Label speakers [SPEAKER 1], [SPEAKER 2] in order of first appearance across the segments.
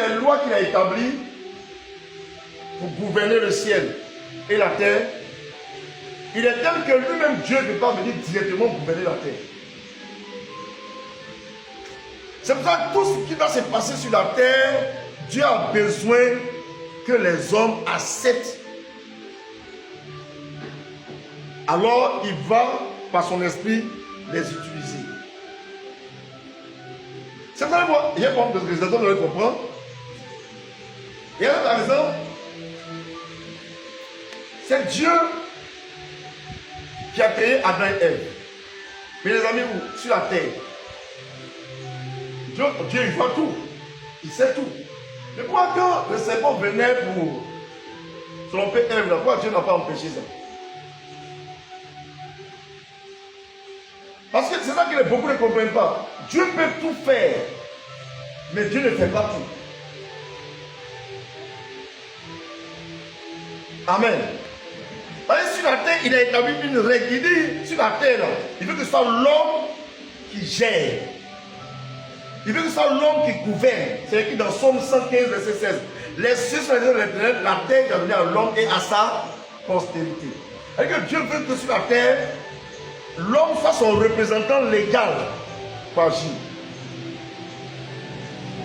[SPEAKER 1] les lois qu'il a établies pour gouverner le ciel et la terre, il est tel que lui-même, Dieu, ne peut pas venir directement gouverner la terre. C'est pour ça que tout ce qui va se passer sur la terre, Dieu a besoin que les hommes acceptent. Alors, il va, par son esprit, les utiliser. C'est vrai, moi, il y a pas de raison de le comprendre. Il y a la raison. C'est Dieu qui a créé Adam et Ève. Mais les amis, où? Sur la terre. Dieu, il voit tout. Il sait tout. Mais pourquoi quand le serpent venait pour tromper Ève, pourquoi Dieu n'a pas empêché ça? Parce que c'est ça que beaucoup ne comprennent pas. Dieu peut tout faire, mais Dieu ne fait pas tout. Amen. Parce que sur la terre, il a établi une règle. Il dit, sur la terre, là, il veut que ce soit l'homme qui gère. Il veut que ce soit l'homme qui gouverne. C'est écrit dans Somme 115, verset 16. Les cieux sont les œuvres de l'éternel, la terre est donnée à l'homme et à sa postérité. C'est-à-dire que Dieu veut que sur la terre, l'homme soit son représentant légal pour agir.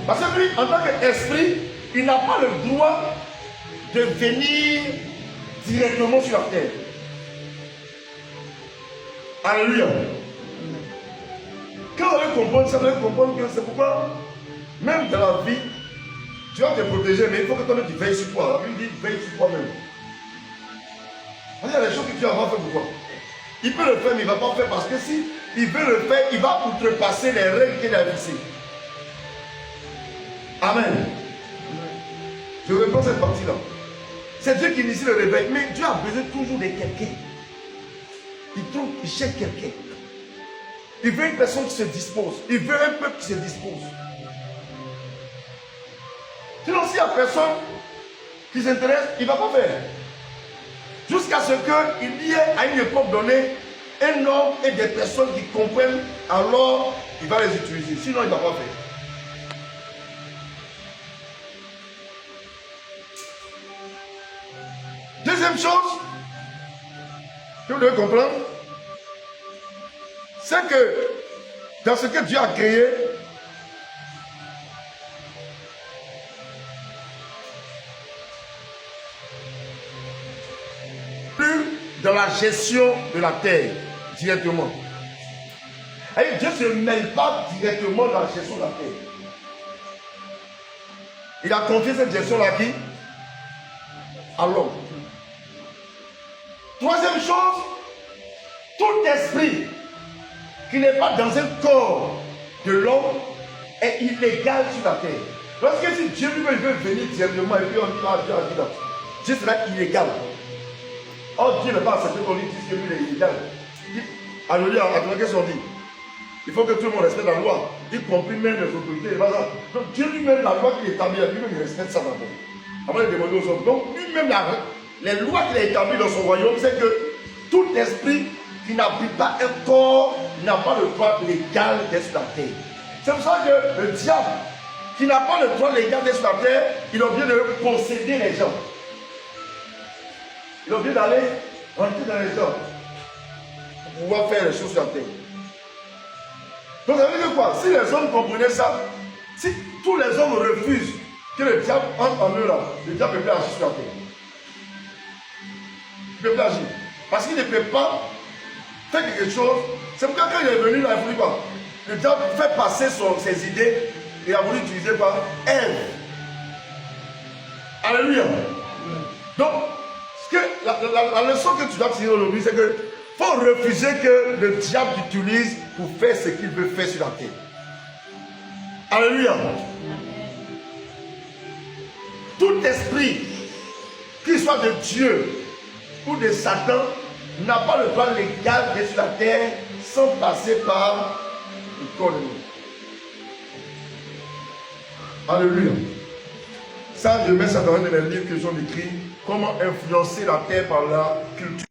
[SPEAKER 1] Parce que lui, en tant qu'esprit, il n'a pas le droit de venir directement sur la terre. Alléluia. Quand vous allez comprendre ça, vous allez comprendre que c'est pourquoi, même dans la vie, tu vas te protéger, mais il faut que toi-même tu veilles sur toi. La Bible dit veille sur toi-même. Il y a des choses que tu vas faire pourquoi? Il peut le faire, mais il ne va pas faire parce que si il veut le faire, il va outrepasser les règles qu'il a fixées. Amen. Je reprends cette partie-là. C'est Dieu qui initie le réveil, mais Dieu a besoin toujours de quelqu'un. Il cherche quelqu'un. Il veut une personne qui se dispose. Il veut un peuple qui se dispose. Sinon, s'il n'y a personne qui s'intéresse, il ne va pas faire. Jusqu'à ce qu'il y ait à une époque donnée un homme et des personnes qui comprennent, alors il va les utiliser. Sinon, il ne va pas faire. Deuxième chose que vous devez comprendre, c'est que dans ce que Dieu a créé, plus dans la gestion de la terre directement. Et Dieu ne se mêle pas directement dans la gestion de la terre. Il a confié cette gestion-là qui à l'homme. Troisième chose, tout esprit qui n'est pas dans un corps de l'homme est illégal sur la terre. Parce que si Dieu lui-même veut venir directement et puis on dit, ah, Dieu a dit là, Dieu sera illégal. Or Dieu ne va pas accepter qu'on lui dise que lui est illégal. Alléluia, qu'est-ce qu'on dit? Il faut que tout le monde respecte la loi, y compris même les autorités. Donc Dieu lui-même, la loi qu'il établit, lui-même il respecte ça d'abord. Avant de demander aux hommes. Donc lui-même, les lois qu'il a établies dans son royaume, c'est que tout esprit qui n'habite pas un corps n'a pas le droit légal d'être sur la terre. C'est pour ça que le diable, qui n'a pas le droit légal d'être sur la terre, il a bien de posséder les gens. Il a bien d'aller rentrer dans les gens pour pouvoir faire les choses sur la terre. Donc ça veut dire quoi? Si les hommes comprenaient ça, si tous les hommes refusent que le diable entre en eux là, le diable ne peut plus agir sur la terre. Il ne peut plus agir. Parce qu'il ne peut pas faire quelque chose. C'est pourquoi quand il est venu là, il a voulu quoi? Le diable fait passer ses idées et a voulu utiliser quoi? Ève. Alléluia. Donc, la leçon que tu dois tirer aujourd'hui, c'est que faut refuser que le diable t'utilise pour faire ce qu'il veut faire sur la terre. Alléluia. Tout esprit, qu'il soit de Dieu ou de Satan, n'a pas le droit légal d'être sur la terre sans passer par le corps de l'homme. Alléluia. Ça, je mets ça dans un de mes livres que j'ai écrit, comment influencer la terre par la culture.